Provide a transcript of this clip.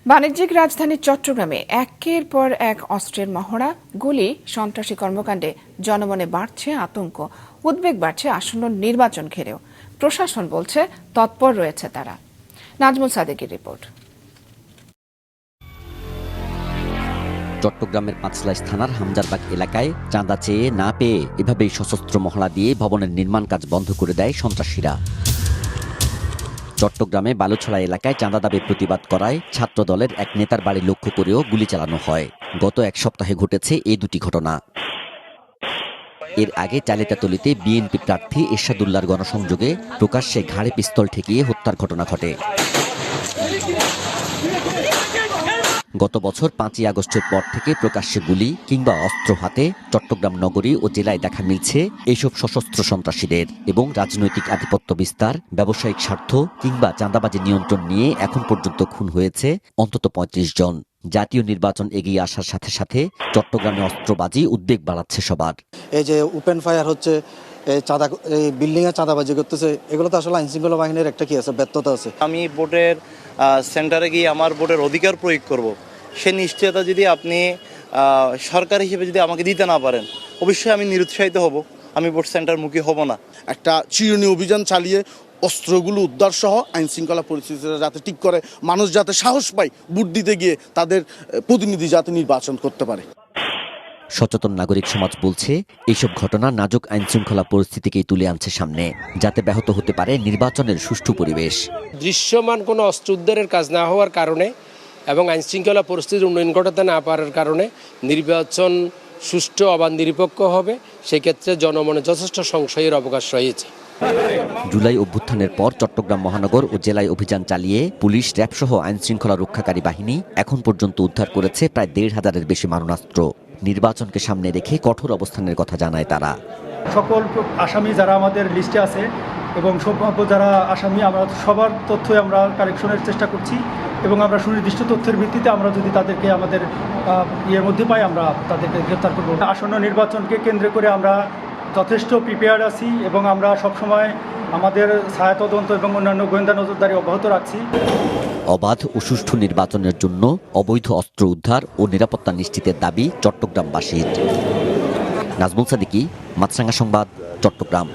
বাণিজ্যিক রাজধানী চট্টগ্রামে একের পর এক অস্ত্রের মহড়া, গুলি, সন্ত্রাসী কর্মকাণ্ডে জনমনে বাড়ছে আতঙ্ক, উদ্বেগ বাড়ছে আসন্ন নির্বাচন ঘিরেও। প্রশাসন বলছে তৎপর রয়েছে তারা। নাজমুল সাদেকের রিপোর্ট। চট্টগ্রামের পাঁচলাইশ থানার হামজারবাগ এলাকায় চাঁদা চেয়ে না পেয়ে এভাবেই সশস্ত্র মহড়া দিয়ে ভবনের নির্মাণ কাজ বন্ধ করে দেয় সন্ত্রাসীরা। চট্টগ্রামে বালুছড়া এলাকায় চাঁদা দাবির প্রতিবাদ করায় ছাত্রদলের এক নেতার বাড়ি লক্ষ্য করেও গুলি চালানো হয়। গত এক সপ্তাহে ঘটেছে এই দুটি ঘটনা। এর আগে চালিতাতলীতে বিএনপি প্রার্থী এরশাদুল্লাহর গণসংযোগে প্রকাশ্যে ঘাড়ে পিস্তল ঠেকিয়ে হত্যার ঘটনা ঘটে। গত বছর 5ই আগস্টের পর থেকে প্রকাশ্যে গুলি কিংবা অস্ত্র হাতে চট্টগ্রাম নগরী ও জেলায় দেখা মিলছে এইসব সশস্ত্র সন্ত্রাসীদের। এবং রাজনৈতিক আধিপত্য বিস্তার, ব্যবসায়িক স্বার্থ কিংবা চাঁদাবাজি নিয়ন্ত্রণ নিয়ে এখন পর্যন্ত খুন হয়েছে অন্তত 35 জন। জাতীয় নির্বাচন এগিয়ে আসার সাথে সাথে চট্টগ্রামে অস্ত্রবাজি উদ্বেগ বাড়াচ্ছে সবার। এই যে ওপেন ফায়ার হচ্ছে, চাঁদা, এই বিল্ডিং এ চাঁদাবাজি করতেছে, এগুলো তো আসলে আইনশৃঙ্খলা বাহিনীর একটা কি আছে, ব্যর্থতা আছে। আমি ভোটের সেন্টারে গিয়ে আমার ভোটের অধিকার প্রয়োগ করব, সে নিশ্চয়তা যদি আপনি সরকার হিসেবে যদি আমাকে দিতে না পারেন, অবশ্যই আমি নিরুৎসাহিত হব, আমি ভোট সেন্টার মুখী হব না। একটা চিরুনি অভিযান চালিয়ে অস্ত্রগুলো উদ্ধার সহ আইন শৃঙ্খলা পরিস্থিতিটা যাতে ঠিক করে, মানুষ যাতে সাহস পায় ভোট দিতে গিয়ে তাদের প্রতিনিধি যাতে নির্বাচন করতে পারে। সচেতন নাগরিক সমাজ বলছে এইসব ঘটনা নাজুক আইন শৃঙ্খলা পরিস্থিতিকেই তুলে আনছে সামনে, যাতে ব্যাহত হতে পারে নির্বাচনের সুষ্ঠু পরিবেশ। দৃশ্যমান কোনো অস্ত্র উদ্ধারের কাজ না হওয়ার কারণে এবং আইন শৃঙ্খলা পরিস্থিতির উন্নয়ন ঘটাতে না পারার কারণে নির্বাচন সুষ্ঠু অবাধ নিরপেক্ষ হবে, সেক্ষেত্রে জনমনে যথেষ্ট সংশয়ের অবকাশ রয়েছে। জুলাই অভ্যুত্থানের পর চট্টগ্রাম মহানগর ও জেলায় অভিযান চালিয়ে পুলিশ, র্যাব সহ আইন শৃঙ্খলা রক্ষাকারী বাহিনী এখন পর্যন্ত উদ্ধার করেছে প্রায় 1,500-এর বেশি মারণাস্ত্র। নির্বাচনকে সামনে রেখে কঠোর অবস্থানের কথা জানায় তারা। সকল আসামি যারা আমাদের লিস্টে আছে এবং সম্ভাব্য যারা আসামি, আমরা সবার তথ্যই আমরা কালেকশনের চেষ্টা করছি এবং আমরা সুনির্দিষ্ট তথ্যের ভিত্তিতে আমরা যদি তাদেরকে আমাদের ইয়ের মধ্যে পাই, আমরা তাদেরকে গ্রেপ্তার করব। আসন্ন নির্বাচনকে কেন্দ্র করে আমরা যথেষ্ট প্রিপেয়ার্ড আছি এবং আমরা সবসময় আমাদের ছায়া তদন্ত এবং অন্যান্য গোয়েন্দা নজরদারি অব্যাহত রাখছি। অবাধ ও সুষ্ঠু নির্বাচনের জন্য অবৈধ অস্ত্র উদ্ধার ও নিরাপত্তা নিশ্চিতের দাবি চট্টগ্রামবাসীর। নাজমুল সাদিকি, মাছরাঙ্গা সংবাদ, চট্টগ্রাম।